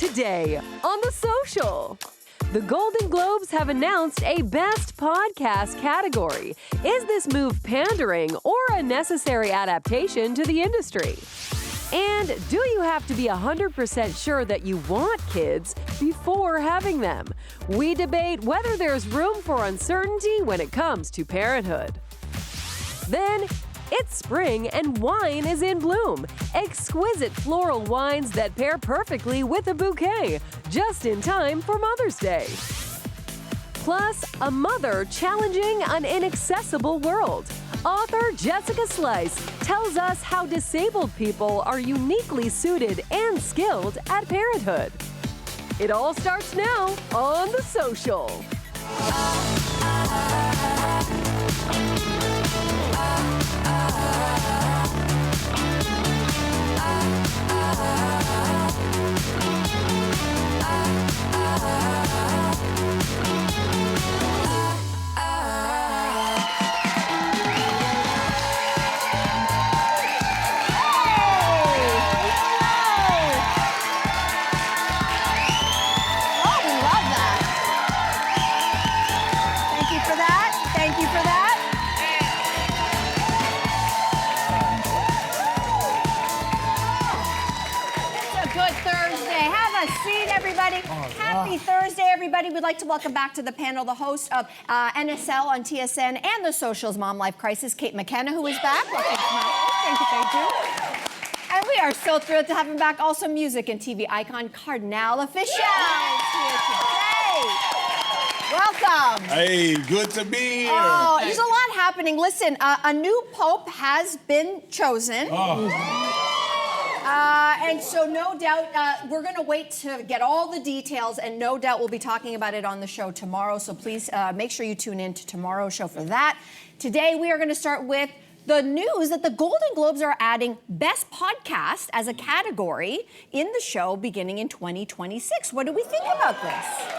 today on The Social. The Golden Globes have announced a Best Podcast category. Is this move pandering or a necessary adaptation to the industry? And do you have to be 100% sure that you want kids before having them? We debate whether there's room for uncertainty when it comes to parenthood. Then, it's spring and wine is in bloom. Exquisite floral wines that pair perfectly with a bouquet, just in time for Mother's Day. Plus, a mother challenging an inaccessible world. Author Jessica Slice tells us how disabled people are uniquely suited and skilled at parenthood. It all starts now on The Social. Happy Thursday, everybody. We'd like to welcome back to the panel the host of NSL on TSN and The Social's Mom Life Crisis, Kate McKenna, who is back. Welcome to thank you. And we are so thrilled to have him back. Also, music and TV icon Kardinal Offishall. Welcome. Hey, good to be here. Oh, there's a lot happening. Listen, a new pope has been chosen. And so no doubt, we're going to wait to get all the details, and no doubt we'll be talking about it on the show tomorrow. So please make sure you tune in to tomorrow's show for that. Today, we are going to start with the news that the Golden Globes are adding Best Podcast as a category in the show beginning in 2026. What do we think about this?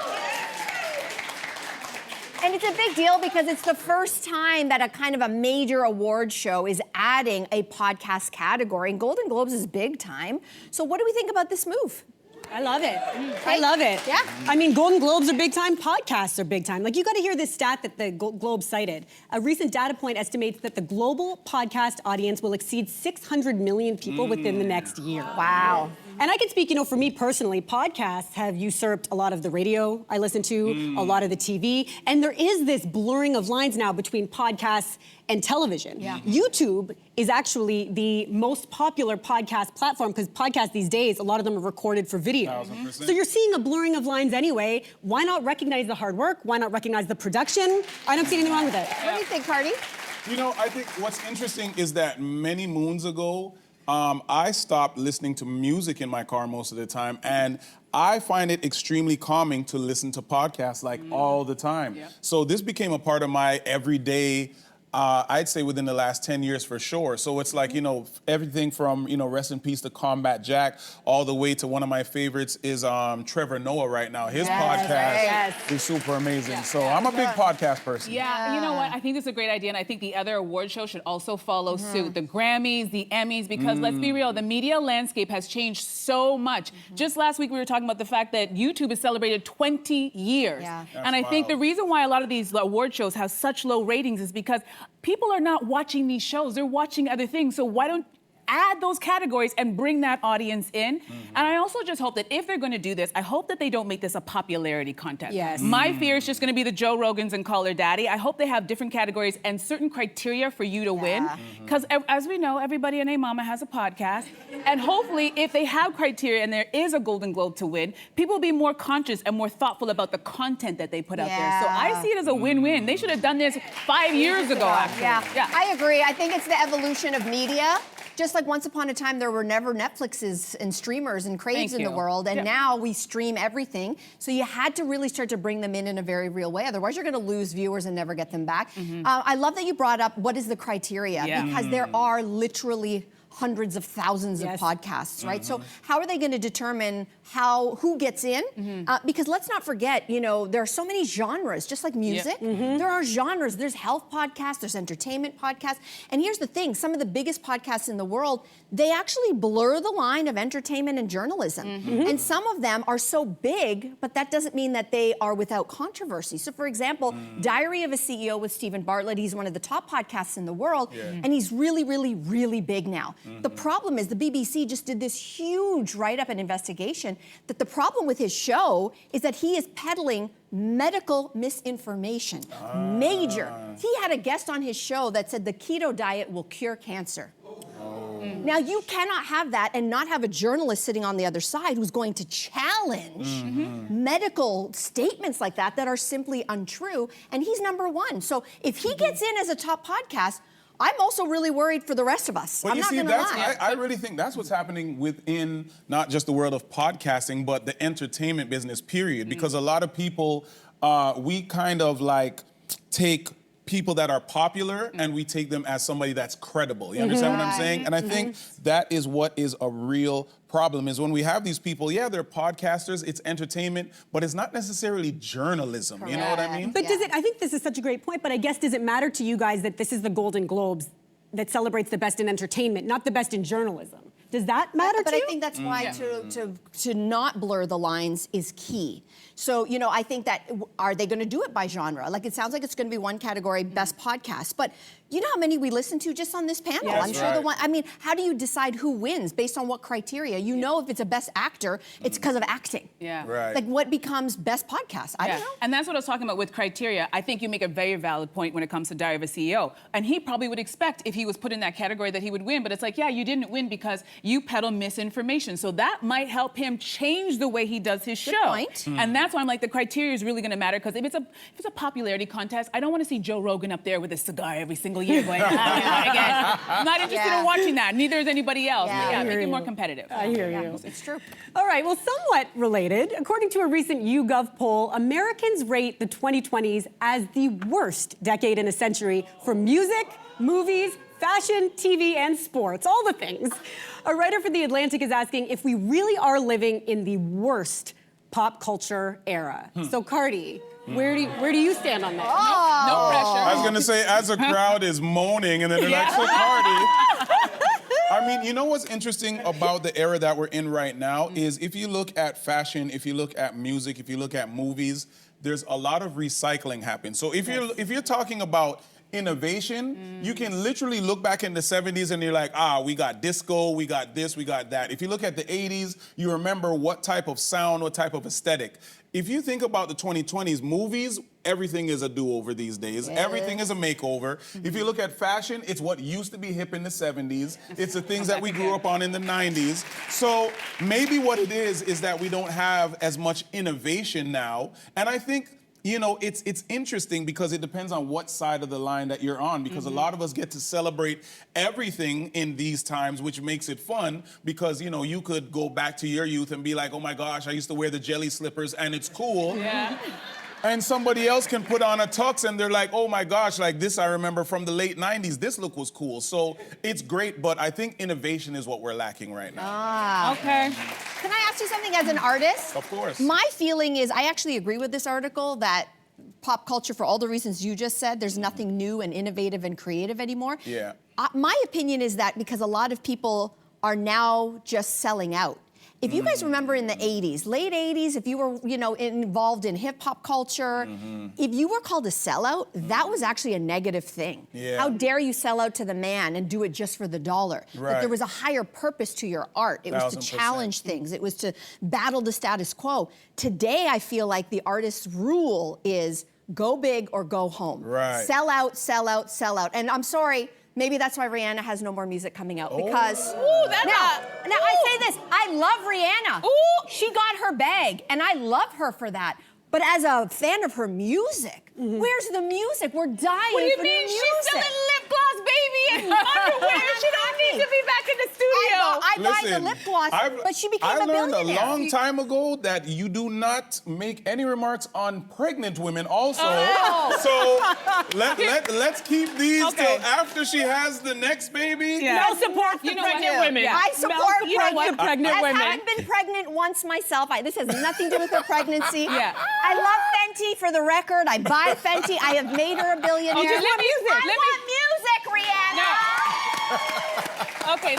And it's a big deal because it's the first time that a kind of a major award show is adding a podcast category. And Golden Globes is big time. So what do we think about this move? I love it. I love it. Yeah. I mean, Golden Globes are big time, podcasts are big time. Like, you got to hear this stat that the Globe cited. A recent data point estimates that the global podcast audience will exceed 600 million people within the next year. Wow. And I can speak, for me personally, podcasts have usurped a lot of the radio I listen to, a lot of the TV, and there is this blurring of lines now between podcasts and television. Yeah. YouTube is actually the most popular podcast platform because podcasts these days, a lot of them are recorded for video. 1000%. So you're seeing a blurring of lines anyway. Why not recognize the hard work? Why not recognize the production? I don't see anything wrong with it. What do you think, Cardi? I think what's interesting is that many moons ago, I stopped listening to music in my car most of the time, and I find it extremely calming to listen to podcasts all the time. Yeah. So this became a part of my everyday, I'd say within the last 10 years for sure. So it's like, everything from, rest in peace to Combat Jack, all the way to one of my favorites is Trevor Noah right now. His podcast is super amazing. Yeah. So I'm a big podcast person. Yeah, you know what? I think this is a great idea, and I think the other award shows should also follow suit. The Grammys, the Emmys, because let's be real, the media landscape has changed so much. Just last week, we were talking about the fact that YouTube has celebrated 20 years. Yeah. And I think the reason why a lot of these award shows have such low ratings is because people are not watching these shows. They're watching other things. So why don't add those categories and bring that audience in? And I also just hope that if they're going to do this, I hope that they don't make this a popularity contest. Yes. My fear is just going to be the Joe Rogans and Call Her Daddy. I hope they have different categories and certain criteria for you to win. Because as we know, everybody and a mama has a podcast. And hopefully, if they have criteria and there is a Golden Globe to win, people will be more conscious and more thoughtful about the content that they put out there. So I see it as a win-win. They should have done this 5 years ago, actually. Yeah, I agree. I think it's the evolution of media. Just like once upon a time, there were never Netflixes and streamers and craves in the world, and now we stream everything. So you had to really start to bring them in a very real way. Otherwise, you're going to lose viewers and never get them back. I love that you brought up what is the criteria, because there are literally hundreds of thousands Yes. of podcasts, right? So how are they going to determine who gets in? Because let's not forget, there are so many genres, just like music. There are genres. There's health podcasts, there's entertainment podcasts. And here's the thing, some of the biggest podcasts in the world, they actually blur the line of entertainment and journalism. And some of them are so big, but that doesn't mean that they are without controversy. So for example, Diary of a CEO with Stephen Bartlett, he's one of the top podcasts in the world, and he's really, really, really big now. The problem is the BBC just did this huge write-up and investigation that the problem with his show is that he is peddling medical misinformation. Major. He had a guest on his show that said the keto diet will cure cancer. Now, you cannot have that and not have a journalist sitting on the other side who's going to challenge medical statements like that are simply untrue, and he's number one. So if he gets in as a top podcast, I'm also really worried for the rest of us. But I'm you not see, going to lie. I really think that's what's happening within not just the world of podcasting, but the entertainment business, period. Because a lot of people, we kind of like take people that are popular and we take them as somebody that's credible. You understand what I'm saying? And I think that is what is a real problem, is when we have these people, yeah, they're podcasters, it's entertainment, but it's not necessarily journalism. You know what I mean? But I think this is such a great point, but I guess does it matter to you guys that this is the Golden Globes that celebrates the best in entertainment, not the best in journalism? Does that matter But to you? I think that's why to not blur the lines is key. So, I think that, are they going to do it by genre? Like, it sounds like it's going to be one category, best podcast. But you know how many we listen to just on this panel? Yes. I'm sure the one, how do you decide who wins based on what criteria? You know, if it's a best actor, it's because of acting. Yeah. Right. Like, what becomes best podcast? I don't know. And that's what I was talking about with criteria. I think you make a very valid point when it comes to Diary of a CEO. And he probably would expect, if he was put in that category, that he would win. But it's like, yeah, you didn't win because you peddle misinformation. So that might help him change the way he does his show. point. And that's why I'm like, the criteria is really going to matter, because if it's a popularity contest, I don't want to see Joe Rogan up there with a cigar every single year going, again. I'm not interested in watching that. Neither is anybody else. Yeah. But yeah, I make hear it more you. competitive. I hear you. It's true. All right, well, somewhat related. According to a recent YouGov poll, Americans rate the 2020s as the worst decade in a century for music, movies, fashion, TV, and sports, all the things. A writer for The Atlantic is asking if we really are living in the worst pop culture era. So, Cardi, where do you stand on that? No pressure. I was gonna say, as a crowd is moaning, and then they're like, so Cardi. I mean, you know what's interesting about the era that we're in right now is if you look at fashion, if you look at music, if you look at movies, there's a lot of recycling happening. So if you're talking about innovation, you can literally look back in the 70s and you're like, we got disco, we got this, we got that. If you look at the 80s, you remember what type of sound, what type of aesthetic. If you think about the 2020s, movies, everything is a do-over these days. Everything is a makeover. If you look at fashion, it's what used to be hip in the 70s. It's the things that we grew up on in the 90s. So maybe what it is that we don't have as much innovation now. And I think, it's interesting because it depends on what side of the line that you're on, because a lot of us get to celebrate everything in these times, which makes it fun because, you could go back to your youth and be like, oh my gosh, I used to wear the jelly slippers and it's cool. Yeah. And somebody else can put on a tux and they're like, oh my gosh, like this I remember from the late 90s, this look was cool. So it's great, but I think innovation is what we're lacking right now. Okay. Can I ask you something as an artist? Of course. My feeling is, I actually agree with this article that pop culture, for all the reasons you just said, there's nothing new and innovative and creative anymore. Yeah. My opinion is that because a lot of people are now just selling out. If you guys remember in the 80s, late 80s, if you were, involved in hip hop culture, if you were called a sellout, that was actually a negative thing. Yeah. How dare you sell out to the man and do it just for the dollar? Right. Like, there was a higher purpose to your art. It was to 1000%. challenge things. It was to battle the status quo. Today, I feel like the artist's rule is go big or go home. Right. Sell out, sell out, sell out. And I'm sorry, maybe that's why Rihanna has no more music coming out, because now I say this, I love Rihanna. She got her bag, and I love her for that. But as a fan of her music, where's the music? We're dying What do you for mean? the She's music. still in lip gloss, baby, and underwear. She don't need to be back in the studio. I buy the lip gloss, but she became a billionaire. I learned a long time ago that you do not make any remarks on pregnant women also. So let's keep these till after she has the next baby. Yeah. No support for pregnant women. Yeah. I support pregnant women. I've been pregnant once myself. This has nothing to do with her pregnancy. Yeah. I love Fenty, for the record. I buy Fenty. I have made her a billionaire. Okay, I want music, Rihanna. Okay,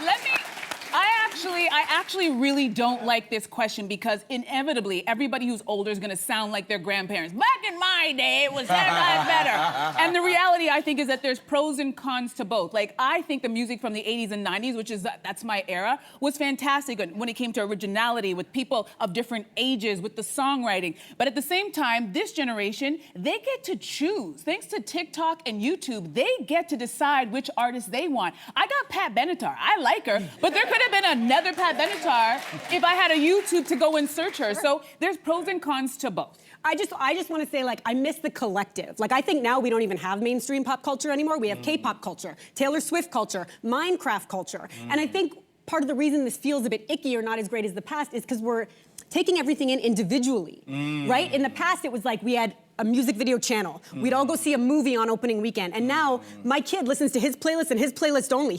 I actually really don't like this question because inevitably everybody who's older is going to sound like their grandparents. Back in my day, it was that better. And the reality, I think, is that there's pros and cons to both. Like, I think the music from the 80s and 90s, which is that's my era, was fantastic when it came to originality with people of different ages, with the songwriting. But at the same time, this generation, they get to choose. Thanks to TikTok and YouTube, they get to decide which artist they want. I got Pat Benatar. I like her, but there could have been another Pat Benatar if I had a YouTube to go and search her. So there's pros and cons to both. I just want to say, like, I miss the collective. Like, I think now we don't even have mainstream pop culture anymore. We have K-pop culture, Taylor Swift culture, Minecraft culture. And I think part of the reason this feels a bit icky or not as great as the past is because we're taking everything in individually, right? In the past, it was like we had a music video channel. We'd all go see a movie on opening weekend. And now my kid listens to his playlist and his playlist only.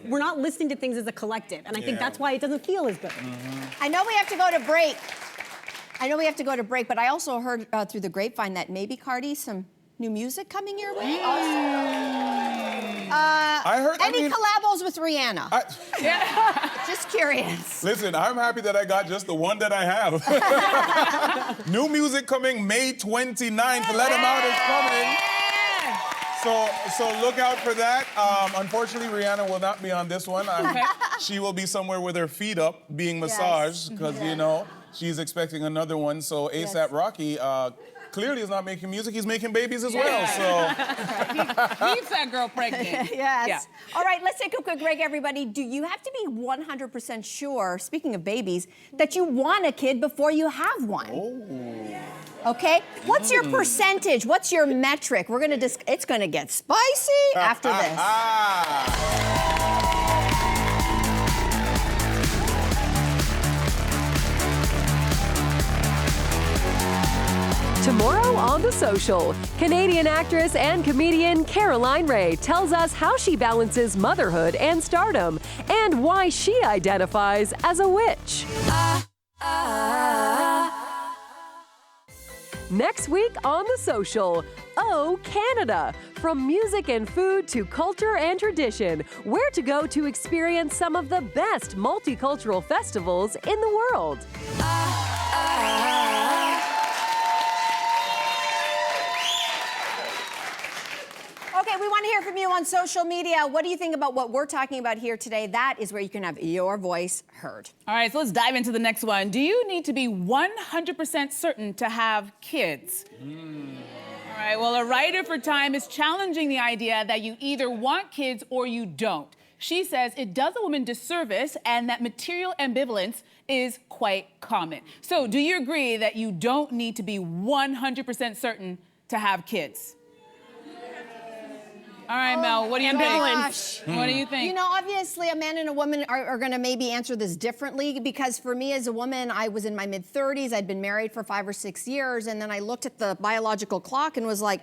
We're not listening to things as a collective. And I think that's why it doesn't feel as good. I know we have to go to break. But I also heard through the grapevine that maybe, Cardi, some new music coming your way I heard. Any collabos with Rihanna? Just curious. Listen, I'm happy that I got just the one that I have. New music coming May 29th. Let 'em Out is coming. So look out for that. Unfortunately, Rihanna will not be on this one. She will be somewhere with her feet up being massaged because, you know, she's expecting another one. So A$AP Rocky clearly is not making music. He's making babies as well. So Keeps that girl pregnant. Yes. Yeah. All right, let's take a quick break, everybody. Do you have to be 100% sure, speaking of babies, that you want a kid before you have one? Okay? What's your percentage? What's your metric? It's gonna get spicy after this. Tomorrow on The Social, Canadian actress and comedian Caroline Rhea tells us how she balances motherhood and stardom and why she identifies as a witch. Next week on The Social, Oh, Canada! From music and food to culture and tradition, where to go to experience some of the best multicultural festivals in the world. Okay, we want to hear from you on social media. What do you think about what we're talking about here today? That is where you can have your voice heard. All right, so let's dive into the next one. Do you need to be 100% certain to have kids? All right, well, a writer for Time is challenging the idea that you either want kids or you don't. She says it does a woman disservice and that material ambivalence is quite common. So do you agree that you don't need to be 100% certain to have kids? All right, Mel, what do you think? What do you think? You know, obviously, a man and a woman are going to maybe answer this differently because for me as a woman, I was in my mid-30s. I'd been married for 5 or 6 years, and then I looked at the biological clock and was like,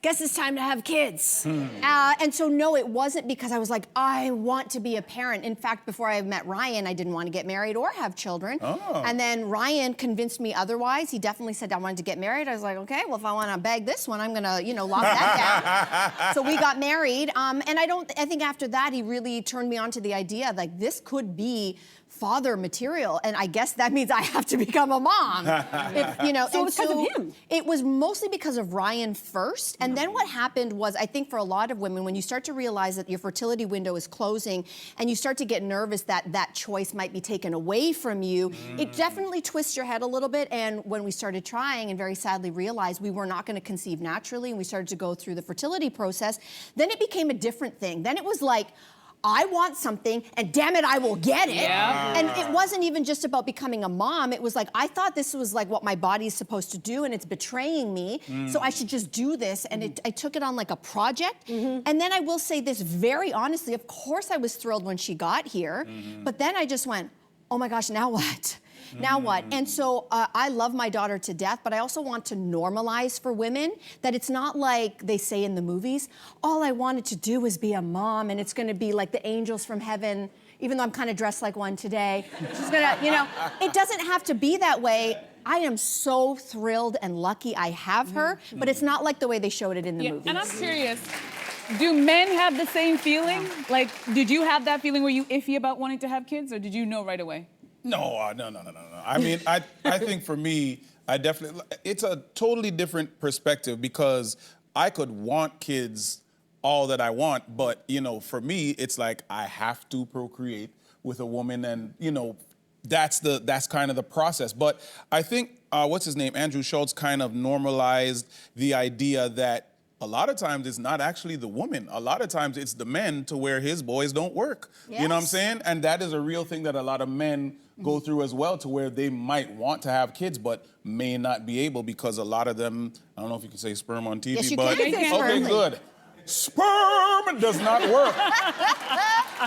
guess it's time to have kids. And so, no, it wasn't because I was like, I want to be a parent. In fact, before I met Ryan, I didn't want to get married or have children. And then Ryan convinced me otherwise. He definitely said I wanted to get married. I was like, okay, well, if I want to bag this one, I'm going to, lock that down. So we got married. And I think after that, he really turned me on to the idea, like, this could be father material, and I guess that means I have to become a mom. So it was because of him? It was mostly because of Ryan first, and then what happened was, I think for a lot of women, when you start to realize that your fertility window is closing, and you start to get nervous that that choice might be taken away from you, it definitely twists your head a little bit, and when we started trying and very sadly realized we were not going to conceive naturally, and we started to go through the fertility process, then it became a different thing. Then it was like, I want something, and damn it, I will get it. Yeah. And it wasn't even just about becoming a mom. It was like, I thought this was like what my body's supposed to do, and it's betraying me, so I should just do this. And I took it on like a project. And then I will say this very honestly, of course I was thrilled when she got here, but then I just went, oh my gosh, now what? Now what? And so I love my daughter to death, but I also want to normalize for women that it's not like they say in the movies, all I wanted to do was be a mom, and it's going to be like the angels from heaven, even though I'm kind of dressed like one today. She's gonna, it doesn't have to be that way. I am so thrilled and lucky I have her, but it's not like the way they showed it in the movies. And I'm curious, do men have the same feeling? Like, did you have that feeling? Were you iffy about wanting to have kids, or did you know right away? No. I mean, I think for me, it's a totally different perspective because I could want kids all that I want, but, for me, it's like I have to procreate with a woman, and, that's kind of the process. But I think, what's his name? Andrew Schultz kind of normalized the idea that a lot of times it's not actually the woman. A lot of times it's the men to where his boys don't work. Yes. You know what I'm saying? And that is a real thing that a lot of men go through as well, to where they might want to have kids but may not be able because a lot of them, I don't know if you can say sperm on TV, Yes, you but can say sperm. okay, good. Sperm does not work.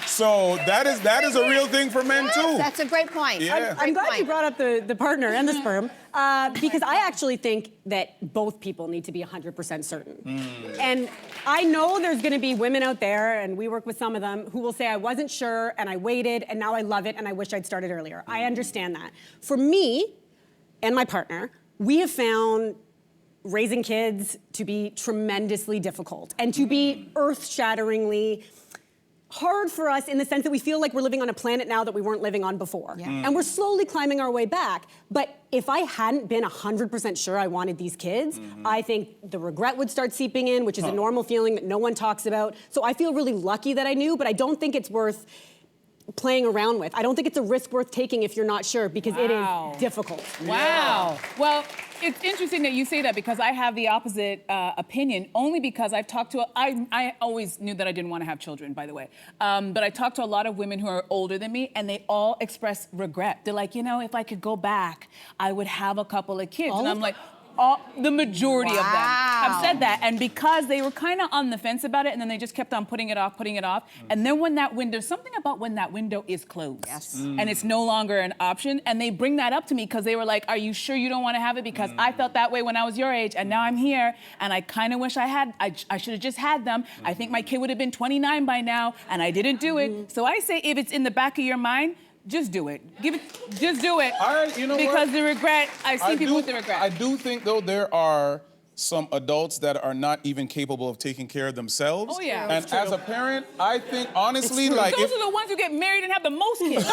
So that is a real thing for men too. That's a great point. Yeah. I'm glad you brought up the partner and the sperm, because I actually think that both people need to be 100% certain. And I know there's going to be women out there, and we work with some of them, who will say, I wasn't sure, and I waited, and now I love it, and I wish I'd started earlier. I understand that. For me and my partner, we have found raising kids to be tremendously difficult and to be earth-shatteringly hard for us in the sense that we feel like we're living on a planet now that we weren't living on before. Yeah. And we're slowly climbing our way back. But if I hadn't been 100% sure I wanted these kids, I think the regret would start seeping in, which is a normal feeling that no one talks about. So I feel really lucky that I knew, but I don't think it's worth playing around with. I don't think it's a risk worth taking if you're not sure, because it is difficult. Wow. Well, it's interesting that you say that, because I have the opposite opinion, only because I've talked to, I always knew that I didn't want to have children, by the way. But I talked to a lot of women who are older than me, and they all express regret. They're like, if I could go back, I would have a couple of kids. And I'm like, the majority of them have said that. And because they were kind of on the fence about it, and then they just kept on putting it off. And then when that window, something about when that window is closed, and it's no longer an option, and they bring that up to me because they were like, are you sure you don't want to have it? Because I felt that way when I was your age, and now I'm here, and I kind of wish I should have just had them. I think my kid would have been 29 by now, and I didn't do it. So I say, if it's in the back of your mind, just do it. Just do it. All right, you know because what? the regret, I've seen people with the regret. I do think, though, there are some adults that are not even capable of taking care of themselves. Oh, yeah. And as a parent, I think, honestly, like... Those are the ones who get married and have the most kids.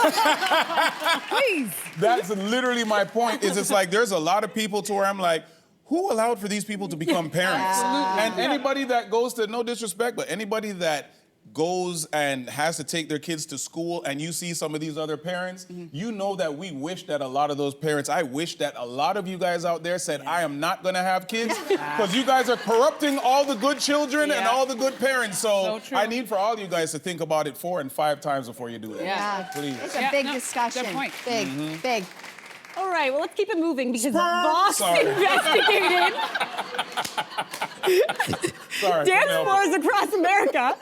Please. That's literally my point, is it's like there's a lot of people to where I'm like, who allowed for these people to become parents? And anybody that goes to, no disrespect, but anybody that goes and has to take their kids to school, and you see some of these other parents, you know that we wish that a lot of those parents, I wish that a lot of you guys out there said, I am not gonna have kids, because you guys are corrupting all the good children and all the good parents. So I need for all you guys to think about it 4 and 5 times before you do that. Yeah. Please. It's a big discussion. Good point. Big. All right, well, let's keep it moving, because Vox Sorry. investigated Sorry. dance floors across America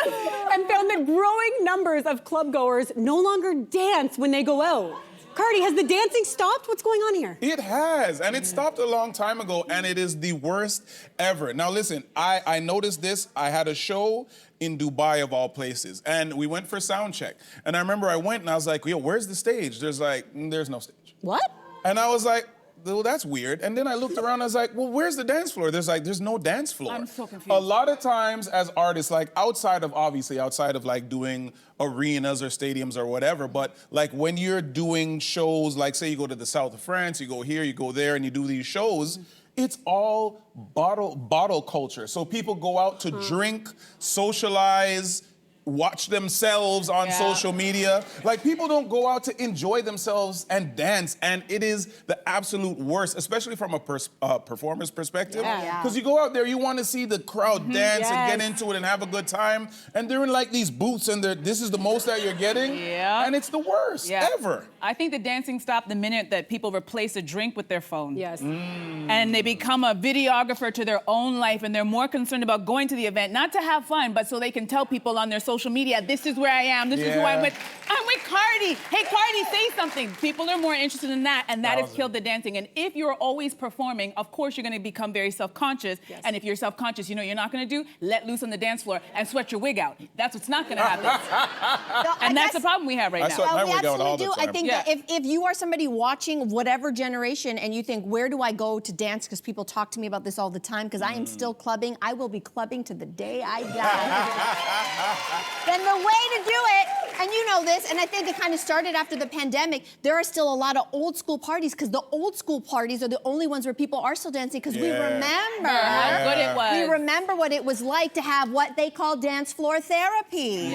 and found that growing numbers of clubgoers no longer dance when they go out. Cardi, has the dancing stopped? What's going on here? It has, and it stopped a long time ago, and it is the worst ever. Now listen, I noticed this. I had a show in Dubai, of all places, and we went for sound check. And I remember I went and I was like, yo, where's the stage? There's no stage. What? And I was like, well, that's weird. And then I looked around, I was like, well, where's the dance floor? There's no dance floor. I'm so confused. A lot of times as artists, like outside of like doing arenas or stadiums or whatever, but like when you're doing shows, like say you go to the south of France, you go here, you go there, and you do these shows, it's all bottle culture. So people go out to drink, socialize, watch themselves on social media. Like, people don't go out to enjoy themselves and dance, and it is the absolute worst, especially from a performer's perspective. Because you go out there, you want to see the crowd dance and get into it and have a good time, and they're in like these booths, and this is the most that you're getting, and it's the worst ever. I think the dancing stopped the minute that people replace a drink with their phone. Yes. And they become a videographer to their own life, and they're more concerned about going to the event, not to have fun, but so they can tell people on their social media, this is where I am, this is who I'm with. I'm with Cardi. Hey, Cardi, say something. People are more interested in that, and that has killed the dancing. And if you're always performing, of course you're going to become very self-conscious. And if you're self-conscious, you know you're not going to do? Let loose on the dance floor and sweat your wig out. That's what's not going to happen. And that's the problem we have right now. Well, we absolutely do. I think that if you are somebody watching whatever generation and you think, where do I go to dance? Because people talk to me about this all the time, because I am still clubbing. I will be clubbing to the day I die. Then the way to do it, and you know this, and I think it kind of started after the pandemic, there are still a lot of old school parties, because the old school parties are the only ones where people are still dancing, because we remember how good it was. We remember what it was like to have what they call dance floor therapy.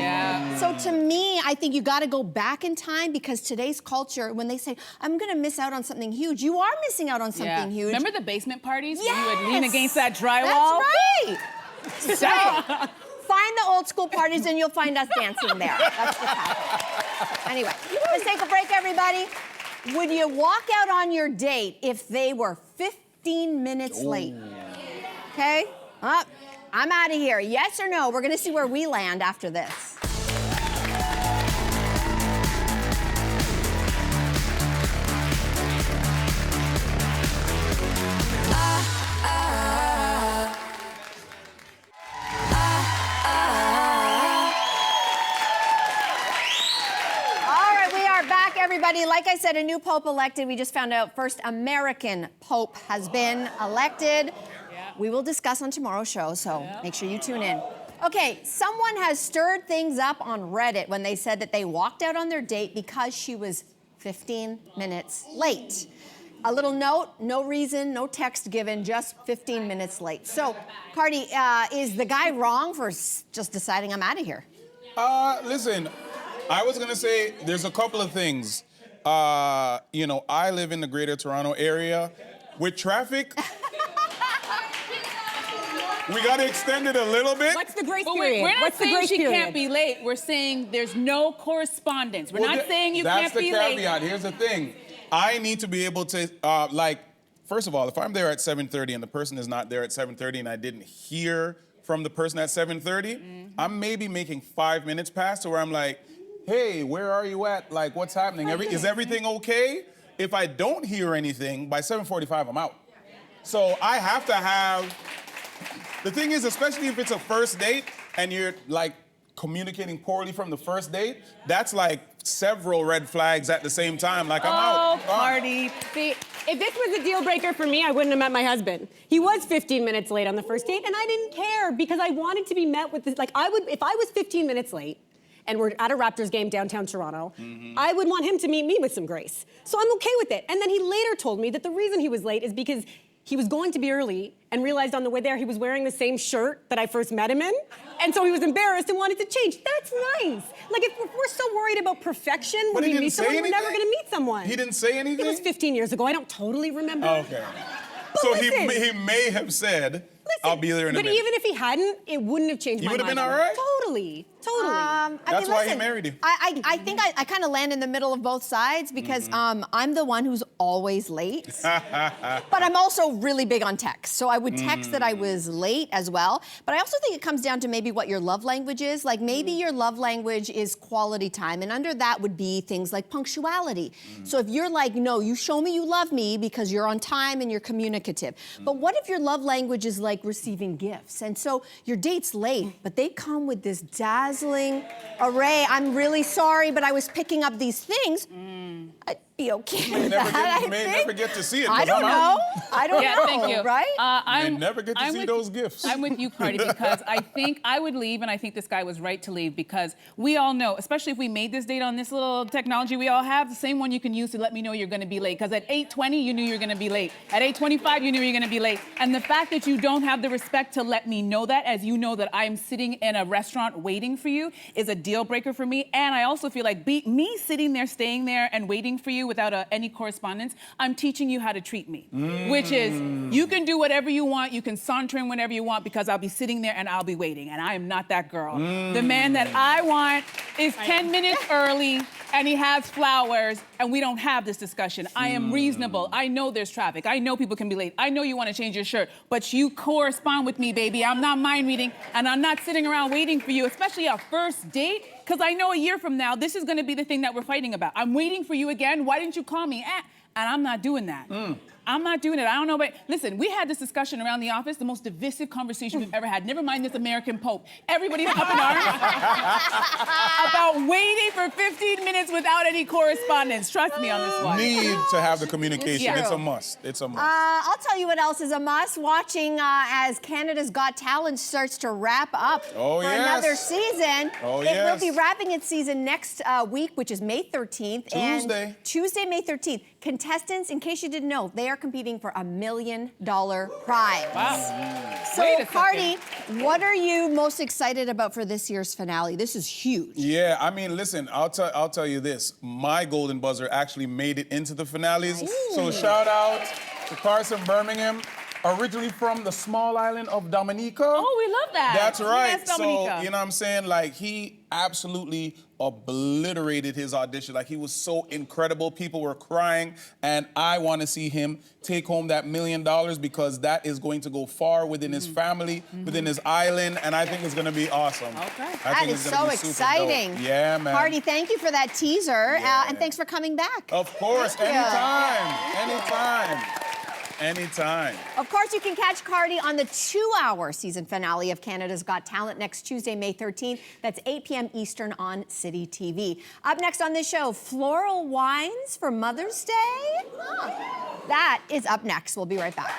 So to me, I think you got to go back in time, because today's culture, when they say, I'm going to miss out on something huge, you are missing out on something huge. Remember the basement parties where you would lean against that drywall? That's right. So, find the old school parties and you'll find us dancing there. That's what's happening. Anyway, let's take a break, everybody. Would you walk out on your date if they were 15 minutes late? Okay? I'm out of here. Yes or no? We're going to see where we land after this. Everybody, like I said, a new pope elected. We just found out first American pope has been elected. We will discuss on tomorrow's show, so make sure you tune in. Okay, someone has stirred things up on Reddit when they said that they walked out on their date because she was 15 minutes late. A little note, no reason, no text given, just 15 minutes late. So, Cardi, is the guy wrong for just deciding I'm out of here? Listen, I was gonna say there's a couple of things. You know, I live in the greater Toronto area. With traffic, we gotta extend it a little bit. What's the grace period? We're not What's saying the grace she period? can't be late. We're saying there's no correspondence. We're not saying you can't be late. That's the caveat. Here's the thing. I need to be able to, first of all, if I'm there at 7:30 and the person is not there at 7:30 and I didn't hear from the person at 7:30, I'm maybe making 5 minutes past to where I'm like, hey, where are you at? Like, what's happening? Is everything okay? If I don't hear anything, by 7:45, I'm out. So I have to have, the thing is, especially if it's a first date and you're like communicating poorly from the first date, that's like several red flags at the same time. Like, I'm out. Party. See, if this was a deal breaker for me, I wouldn't have met my husband. He was 15 minutes late on the first date, and I didn't care because I wanted to be met with this. Like, if I was 15 minutes late, and we're at a Raptors game downtown Toronto, I would want him to meet me with some grace. So I'm okay with it. And then he later told me that the reason he was late is because he was going to be early and realized on the way there he was wearing the same shirt that I first met him in. And so he was embarrassed and wanted to change. That's nice. Like, if we're so worried about perfection when we meet someone, we're never gonna meet someone. He didn't say anything? It was 15 years ago. I don't totally remember. Okay. So he may have said, I'll be there in a minute. But even if he hadn't, it wouldn't have changed my mind. You would have been all right? Totally. That's why he married you. I think I kind of land in the middle of both sides because I'm the one who's always late. But I'm also really big on text. So I would text that I was late as well. But I also think it comes down to maybe what your love language is. Like, maybe your love language is quality time. And under that would be things like punctuality. So if you're like, no, you show me you love me because you're on time and you're communicative. But what if your love language is like receiving gifts? And so your date's late, but they come with this dazzling array. I'm really sorry, but I was picking up these things. be okay You with never that. you may never get to see it. I 'cause don't I'm know. out. I don't Yeah, know. thank you. Right? You never get to see with- those gifts. I'm with you, Cardi, because I think I would leave, and I think this guy was right to leave, because we all know, especially if we made this date on this little technology we all have, the same one you can use to let me know you're going to be late. Because at 8:20, you knew you were going to be late. At 8:25, you knew you were going to be late. And the fact that you don't have the respect to let me know that, as you know that I'm sitting in a restaurant waiting for you, is a deal breaker for me. And I also feel like me sitting there, staying there, and waiting for you without any correspondence, I'm teaching you how to treat me, which is you can do whatever you want, you can saunter in whenever you want, because I'll be sitting there and I'll be waiting, and I am not that girl. The man that I want is 10 minutes early, and he has flowers, and we don't have this discussion. I am reasonable. I know there's traffic. I know people can be late. I know you want to change your shirt, but you correspond with me, baby. I'm not mind reading, and I'm not sitting around waiting for you, especially a first date, because I know a year from now, this is going to be the thing that we're fighting about. I'm waiting for you again. Why didn't you call me? And I'm not doing that. I'm not doing it. I don't know, but listen, we had this discussion around the office, the most divisive conversation we've ever had. Never mind this American Pope. Everybody's up in arms about waiting for 15 minutes without any correspondence. Trust me on this one. Need to have the communication. Yeah. It's a must. It's a must. I'll tell you what else is a must. Watching as Canada's Got Talent starts to wrap up Oh, for yes. another season. Oh, It yes. will be wrapping its season next week, which is May 13th. Tuesday. And Tuesday, May 13th. Contestants, in case you didn't know, they are competing for $1 million prize. Wow. So, Wait a second. Cardi, what are you most excited about for this year's finale? This is huge. Yeah, I mean, listen, I'll tell you this. My golden buzzer actually made it into the finales. So shout out to Carson Birmingham, originally from the small island of Dominica. Oh, we love that. That's right. Yes, Dominica. So, you know what I'm saying? Like, he absolutely obliterated his audition. Like, he was so incredible. People were crying. And I want to see him take home that $1 million, because that is going to go far within his family, within his island. And I think it's going to be awesome. Okay. That is so exciting. Yeah, man. Cardi, thank you for that teaser. Yeah. And thanks for coming back. Of course, Thank you. anytime. Anytime. Of course, you can catch Cardi on the 2-hour season finale of Canada's Got Talent next Tuesday, May 13th. That's 8 p.m. Eastern on City TV. Up next on this show, floral wines for Mother's Day? That is up next. We'll be right back.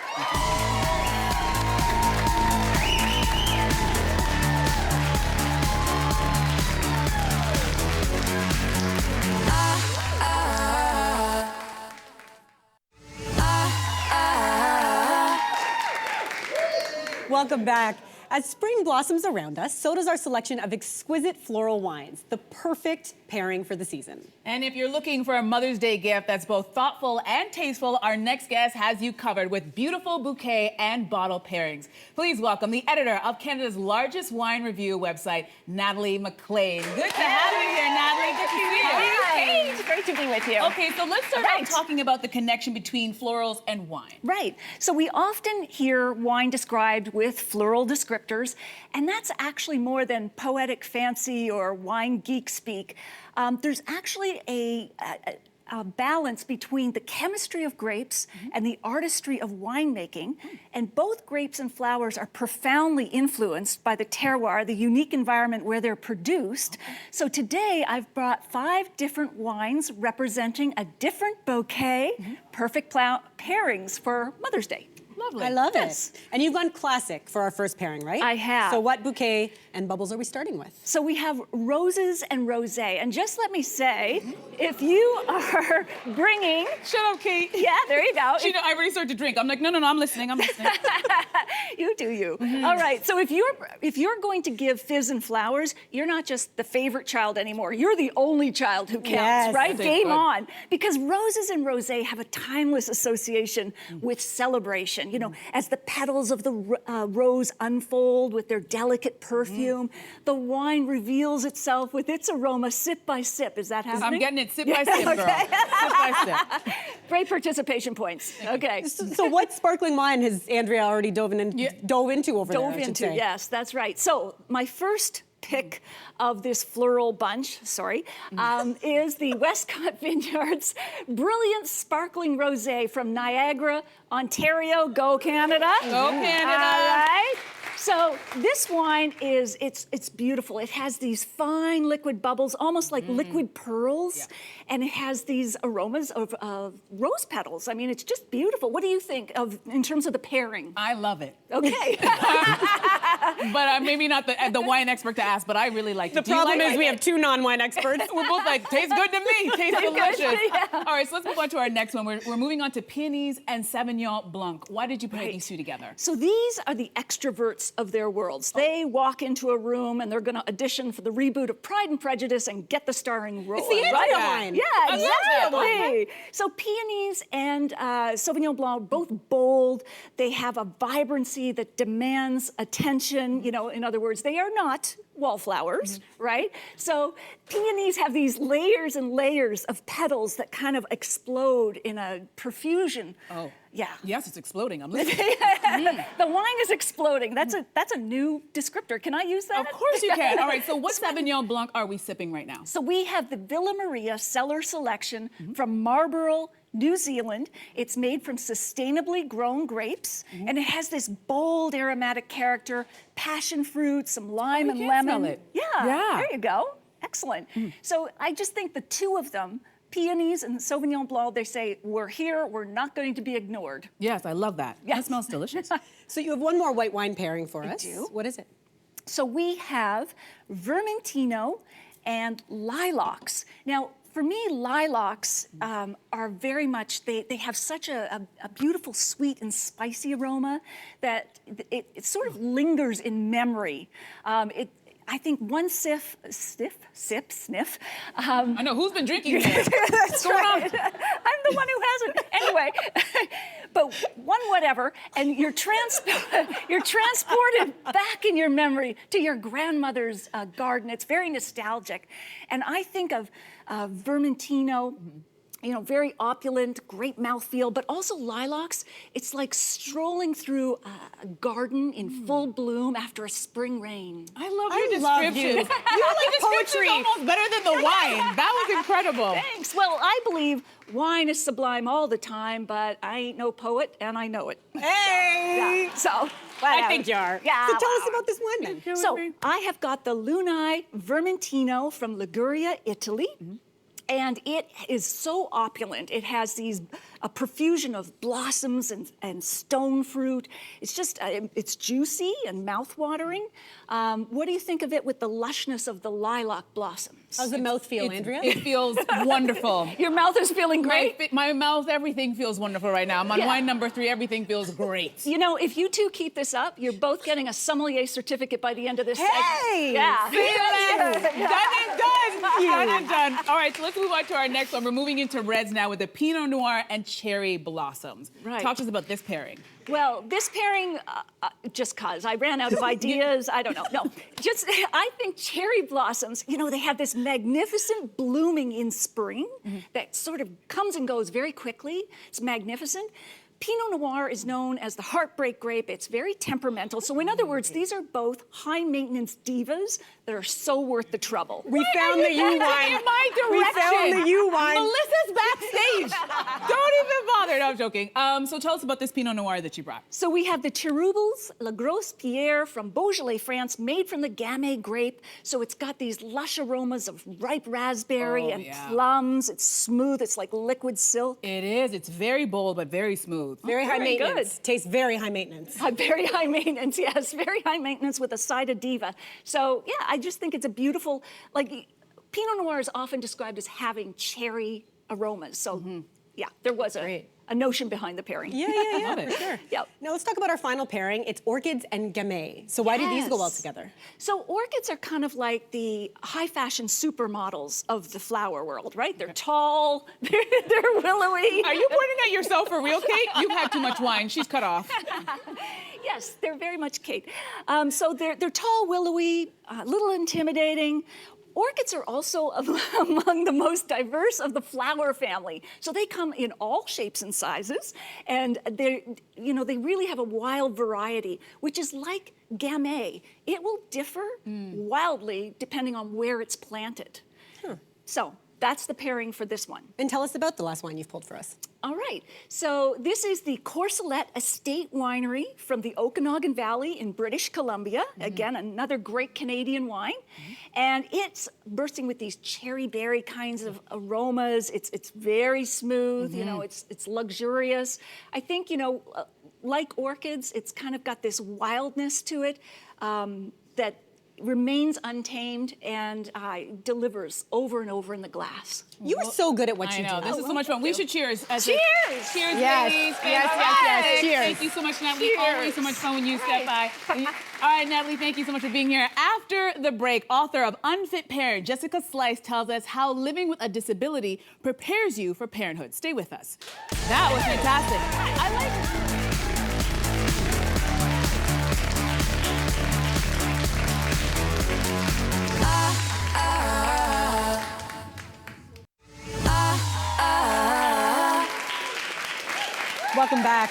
Welcome back. As spring blossoms around us, so does our selection of exquisite floral wines, the perfect pairing for the season. And if you're looking for a Mother's Day gift that's both thoughtful and tasteful, our next guest has you covered with beautiful bouquet and bottle pairings. Please welcome the editor of Canada's largest wine review website, Natalie MacLean. Good to have you here, Natalie. Good to see you. Hi, it's great to be with you. Okay, so let's start out talking about the connection between florals and wine. Right. So we often hear wine described with floral descriptors, and that's actually more than poetic fancy or wine geek speak. There's actually a balance between the chemistry of grapes and the artistry of winemaking, and both grapes and flowers are profoundly influenced by the terroir, the unique environment where they're produced. So today I've brought 5 different wines representing a different bouquet, perfect pairings for Mother's Day. Lovely. I love Yes. it. And you've gone classic for our first pairing, right? I have. So what bouquet and bubbles are we starting with? So we have roses and rosé. And just let me say, if you are bringing... Shut up, Kate. Yeah, there you go. She know I already started to drink. I'm like, no, I'm listening. You do you. All right, so if you're going to give fizz and flowers, you're not just the favorite child anymore. You're the only child who counts, Yes. right? That's Game good. on. Because roses and rosé have a timeless association with celebration. You know, as the petals of the rose unfold with their delicate perfume, the wine reveals itself with its aroma sip by sip. Is that happening? I'm getting it sip by sip, girl. Sip by sip. Great participation points. Okay. So what sparkling wine has Andrea already dove into over there, I should say? Yes, that's right. So my first pick of this floral bunch, is the Westcott Vineyards Brilliant Sparkling Rosé from Niagara, Ontario. Go Canada. Go Canada. All right. So this wine it's beautiful. It has these fine liquid bubbles, almost like liquid pearls, and it has these aromas of rose petals. I mean, it's just beautiful. What do you think in terms of the pairing? I love it. Okay. But I'm maybe not the wine expert to ask, but I really like it. The problem is we have two non-wine experts. We're both like, tastes good to me, tastes delicious. All right, so let's move on to our next one. We're moving on to peonies and Sauvignon Blanc. Why did you pair these two together? So these are the extroverts of their worlds. They walk into a room and they're going to audition for the reboot of Pride and Prejudice and get the starring role. It's the Andrea wine. Yeah, I love that one. exactly. So peonies and Sauvignon Blanc, both bold. They have a vibrancy that demands attention. You know, in other words, they are not wallflowers, right? So peonies have these layers and layers of petals that kind of explode in a profusion. Oh. Yeah. Yes, it's exploding. I'm listening. The wine is exploding. That's a new descriptor. Can I use that? Of course you can. All right, so what Sauvignon Blanc are we sipping right now? So we have the Villa Maria Cellar Selection from Marlborough, New Zealand. It's made from sustainably grown grapes, and it has this bold aromatic character, passion fruit, some lime and can lemon. smell it. Yeah, Yeah. there you go. Excellent. So I just think the two of them, peonies and Sauvignon Blanc, they say, we're here, we're not going to be ignored. Yes, I love that. Yes. That smells delicious. So you have one more white wine pairing for us. do. What is it? So we have Vermentino and lilacs. Now, for me, lilacs are very much, they have such a beautiful sweet and spicy aroma that it sort of lingers in memory. I think one sniff. I know, who's been drinking here? That's right. I'm the one who hasn't. Anyway, but one whatever, and you're transported back in your memory to your grandmother's garden. It's very nostalgic. And I think of Vermentino, you know, very opulent, great mouthfeel, but also lilacs. It's like strolling through a garden in full bloom after a spring rain. I love your love description. you. Your Poetry. almost better than the wine. That was incredible. Thanks. Well, I believe wine is sublime all the time, but I ain't no poet, and I know it. Hey! Yeah. So, I whatever. think you are. Yeah. So tell us about this wine then. So I have got the Lunai Vermentino from Liguria, Italy. And it is so opulent. It has a profusion of blossoms and stone fruit. It's just, it's juicy and mouth-watering. What do you think of it with the lushness of the lilac blossoms? How's the mouth feel, Andrea? It feels wonderful. Your mouth is feeling great? My mouth, everything feels wonderful right now. I'm on wine number 3, everything feels great. You know, if you two keep this up, you're both getting a sommelier certificate by the end of this segment. Hey! Yeah. See that? Done and done. Done and done. All right, so let's move on to our next one. We're moving into reds now with the Pinot Noir and Cherry Blossoms. Right. Talk to us about this pairing. Well, this pairing, just cause I ran out of ideas, I don't know. No, just I think cherry blossoms, you know, they have this magnificent blooming in spring that sort of comes and goes very quickly. It's magnificent. Pinot Noir is known as the heartbreak grape. It's very temperamental. So in other words, these are both high maintenance divas that are so worth the trouble. We found the U wine. In my We direction. found the U wine. Melissa's backstage. Don't even bother. No, I'm joking. So tell us about this Pinot Noir that you brought. So we have the Tirroubles La Grosse Pierre from Beaujolais, France, made from the Gamay grape. So it's got these lush aromas of ripe raspberry and plums. It's smooth. It's like liquid silk. It is. It's very bold, but very smooth. Very high Very maintenance. good. Tastes very high maintenance. Very high maintenance, yes, very high maintenance with a side of diva. So yeah, I just think it's a beautiful, like Pinot Noir is often described as having cherry aromas. So yeah, there was a notion behind the pairing. Yeah, Love it. for sure. Yep. Now let's talk about our final pairing. It's orchids and gamay. So why do these go well together? So orchids are kind of like the high fashion supermodels of the flower world, right? They're tall, they're willowy. Are you pointing at yourself for real, Kate? You've had too much wine. She's cut off. Yes, they're very much Kate. So they're tall, willowy, a little intimidating. Orchids are also among the most diverse of the flower family. So they come in all shapes and sizes, and they really have a wild variety, which is like gamay. It will differ wildly depending on where it's planted. So that's the pairing for this one. And tell us about the last wine you've pulled for us. All right, so this is the Courcelette Estate Winery from the Okanagan Valley in British Columbia. Again, another great Canadian wine. And it's bursting with these cherry berry kinds of aromas. It's very smooth, you know, it's luxurious. I think, you know, like orchids, it's kind of got this wildness to it that remains untamed and delivers over and over in the glass. You are so good at what I you know, do. this is so much fun. We should cheers. Cheers! Cheers, Yes. ladies. Yes, Fantastic. cheers. Thank you so much, Natalie. Always so much fun when you step by. All right, Natalie, thank you so much for being here. After the break, author of Unfit Parent, Jessica Loyst, tells us how living with a disability prepares you for parenthood. Stay with us. That was fantastic. I like Welcome back.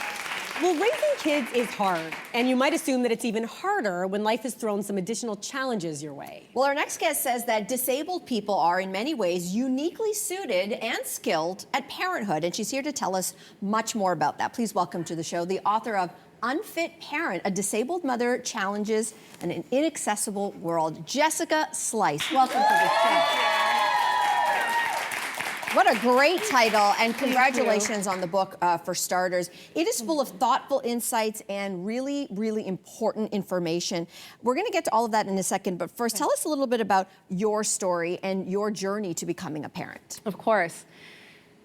Well, raising kids is hard, and you might assume that it's even harder when life has thrown some additional challenges your way. Well, our next guest says that disabled people are in many ways uniquely suited and skilled at parenthood, and she's here to tell us much more about that. Please welcome to the show the author of Unfit Parent, a disabled mother challenges in an inaccessible world, Jessica Loyst. Welcome to the show. What a great title, and congratulations on the book for starters. It is full of thoughtful insights and really, really important information. We're going to get to all of that in a second, but first, tell us a little bit about your story and your journey to becoming a parent. Of course.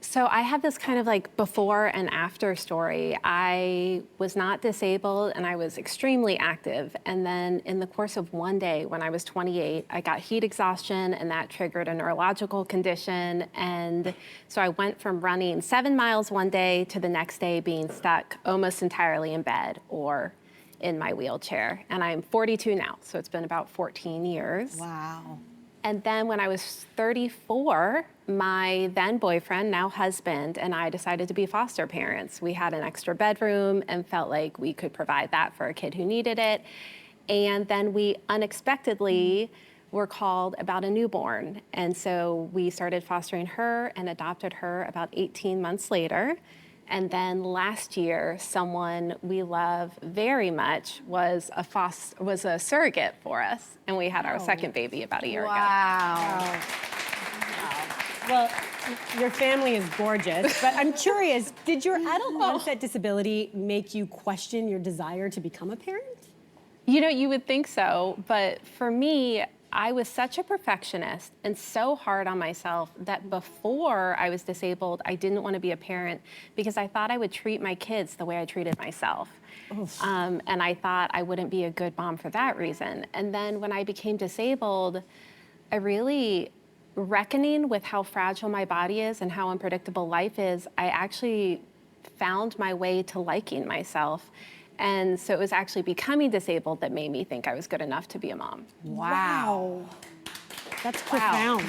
So I have this kind of like before and after story. I was not disabled and I was extremely active. And then in the course of one day when I was 28, I got heat exhaustion and that triggered a neurological condition. And so I went from running 7 miles one day to the next day being stuck almost entirely in bed or in my wheelchair. And I'm 42 now, so it's been about 14 years. Wow. And then when I was 34, my then boyfriend, now husband, and I decided to be foster parents. We had an extra bedroom and felt like we could provide that for a kid who needed it. And then we unexpectedly were called about a newborn. And so we started fostering her and adopted her about 18 months later. And then last year, someone we love very much was a surrogate for us, and we had our second baby about a year ago. Wow. Well, your family is gorgeous, but I'm curious, did your adult onset disability make you question your desire to become a parent? You know, you would think so, but for me, I was such a perfectionist and so hard on myself that before I was disabled, I didn't want to be a parent because I thought I would treat my kids the way I treated myself. And I thought I wouldn't be a good mom for that reason. And then when I became disabled, I really, reckoning with how fragile my body is and how unpredictable life is, I actually found my way to liking myself. And so it was actually becoming disabled that made me think I was good enough to be a mom. Wow. That's profound.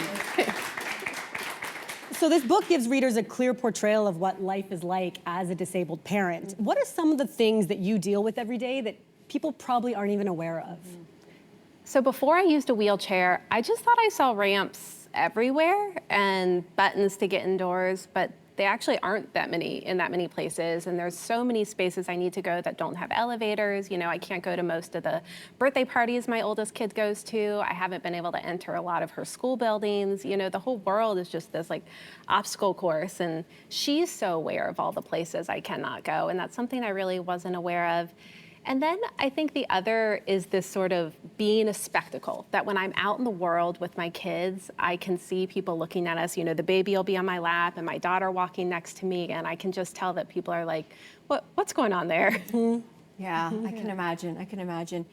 So this book gives readers a clear portrayal of what life is like as a disabled parent. What are some of the things that you deal with every day that people probably aren't even aware of? So before I used a wheelchair, I just thought I saw ramps everywhere and buttons to get indoors, but they actually aren't that many in that many places. And there's so many spaces I need to go that don't have elevators. You know, I can't go to most of the birthday parties my oldest kid goes to. I haven't been able to enter a lot of her school buildings. You know, the whole world is just this like obstacle course. And she's so aware of all the places I cannot go. And that's something I really wasn't aware of. And then I think the other is this sort of being a spectacle, that when I'm out in the world with my kids, I can see people looking at us. You know, the baby will be on my lap and my daughter walking next to me, and I can just tell that people are like, what's going on there? Yeah, I can imagine. I can imagine.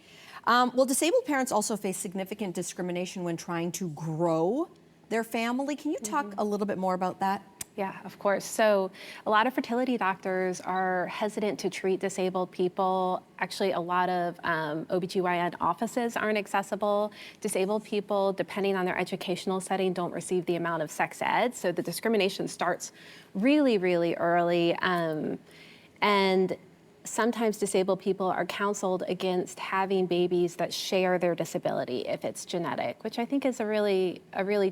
Well, disabled parents also face significant discrimination when trying to grow their family. Can you talk a little bit more about that? Yeah, of course. So a lot of fertility doctors are hesitant to treat disabled people. Actually, a lot of OBGYN offices aren't accessible. Disabled people, depending on their educational setting, don't receive the amount of sex ed. So the discrimination starts really, really early. And sometimes disabled people are counseled against having babies that share their disability if it's genetic, which I think is a really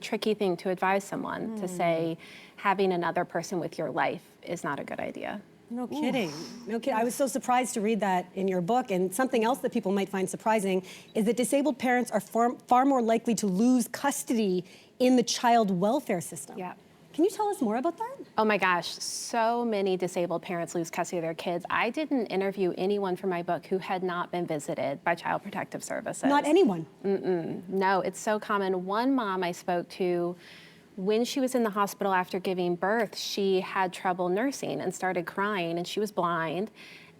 tricky thing to advise someone to say having another person with your life is not a good idea. No kidding. No kidding. I was so surprised to read that in your book. And something else that people might find surprising is that disabled parents are far more likely to lose custody in the child welfare system. Yeah. Can you tell us more about that? Oh my gosh, so many disabled parents lose custody of their kids. I didn't interview anyone for my book who had not been visited by Child Protective Services. Not anyone? No, it's so common. One mom I spoke to, when she was in the hospital after giving birth, she had trouble nursing and started crying, and she was blind.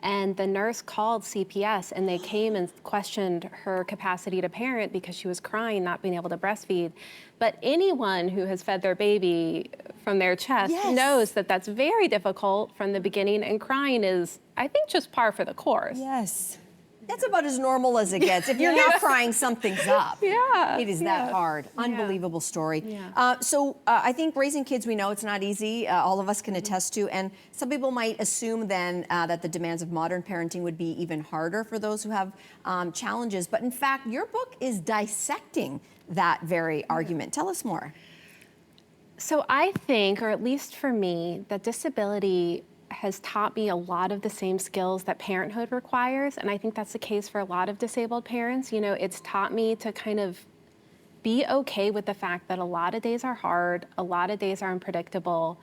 And the nurse called CPS, and they came and questioned her capacity to parent because she was crying, not being able to breastfeed. But anyone who has fed their baby from their chest knows that that's very difficult from the beginning, and crying is, I think, just par for the course. Yes. That's about as normal as it gets. If you're not crying, something's up. Yeah. It is that hard. Unbelievable story. Yeah. So I think raising kids, we know it's not easy. All of us can attest to. And some people might assume then that the demands of modern parenting would be even harder for those who have challenges. But in fact, your book is dissecting that very argument. Tell us more. So I think, or at least for me, that disability has taught me a lot of the same skills that parenthood requires, and I think that's the case for a lot of disabled parents. You know, it's taught me to kind of be okay with the fact that a lot of days are hard, a lot of days are unpredictable,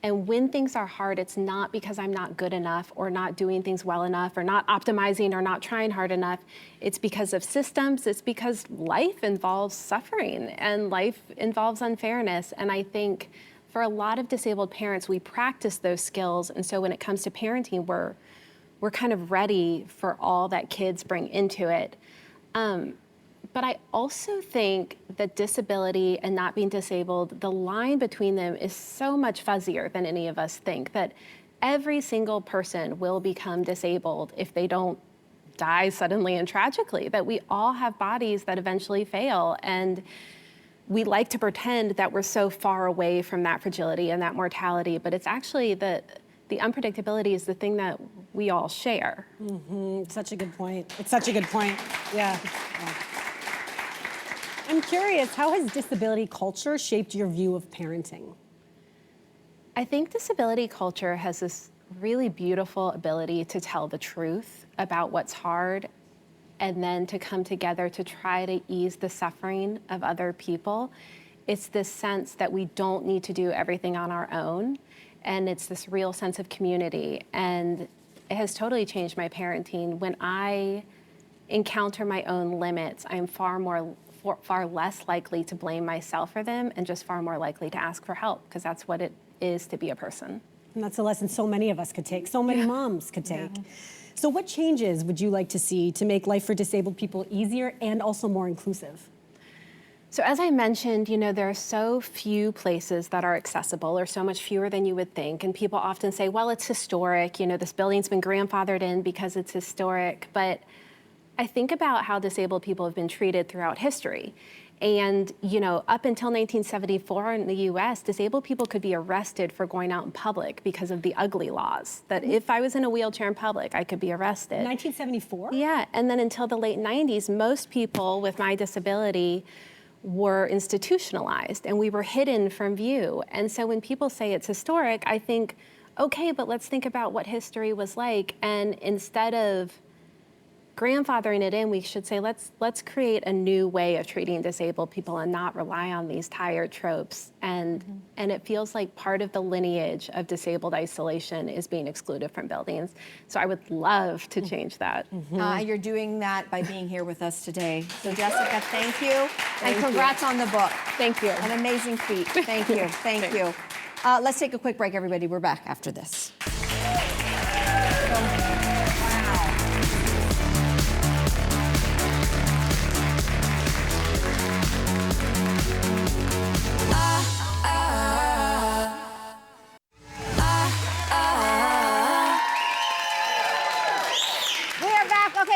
and when things are hard, it's not because I'm not good enough or not doing things well enough or not optimizing or not trying hard enough. It's because of systems, it's because life involves suffering and life involves unfairness, and I think for a lot of disabled parents, we practice those skills, and so when it comes to parenting, we're kind of ready for all that kids bring into it. But I also think that disability and not being disabled, the line between them is so much fuzzier than any of us think, that every single person will become disabled if they don't die suddenly and tragically, that we all have bodies that eventually fail, and we like to pretend that we're so far away from that fragility and that mortality, but it's actually the unpredictability is the thing that we all share. Such a good point. It's such a good point. Yeah. I'm curious, how has disability culture shaped your view of parenting? I think disability culture has this really beautiful ability to tell the truth about what's hard and then to come together to try to ease the suffering of other people. It's this sense that we don't need to do everything on our own, and it's this real sense of community. And it has totally changed my parenting. When I encounter my own limits, I'm far less likely to blame myself for them and just far more likely to ask for help, because that's what it is to be a person. And that's a lesson so many of us could take, so many moms could take. So what changes would you like to see to make life for disabled people easier and also more inclusive? So as I mentioned, you know, there are so few places that are accessible, or so much fewer than you would think. And people often say, well, it's historic. You know, this building's been grandfathered in because it's historic. But I think about how disabled people have been treated throughout history. And, you know, up until 1974 in the US, disabled people could be arrested for going out in public because of the ugly laws, that if I was in a wheelchair in public, I could be arrested. 1974? Yeah, and then until the late 90s, most people with my disability were institutionalized and we were hidden from view. And so when people say it's historic, I think, okay, but let's think about what history was like. And instead of grandfathering it in, we should say, let's create a new way of treating disabled people and not rely on these tired tropes. And it feels like part of the lineage of disabled isolation is being excluded from buildings. So I would love to change that. You're doing that by being here with us today. So Jessica, thank you. And congrats on the book. Thank you. An amazing feat. Thank you. Thank you. Let's take a quick break, everybody. We're back after this.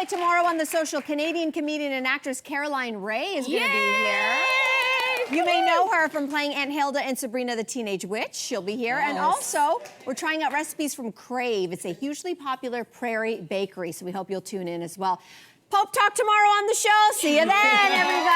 Tomorrow on The Social, Canadian comedian and actress Caroline Ray is going to be here. You may know her from playing Aunt Hilda in Sabrina the Teenage Witch. She'll be here. And also, we're trying out recipes from Crave. It's a hugely popular prairie bakery, so we hope you'll tune in as well. Pope Talk tomorrow on the show. See you then, everybody.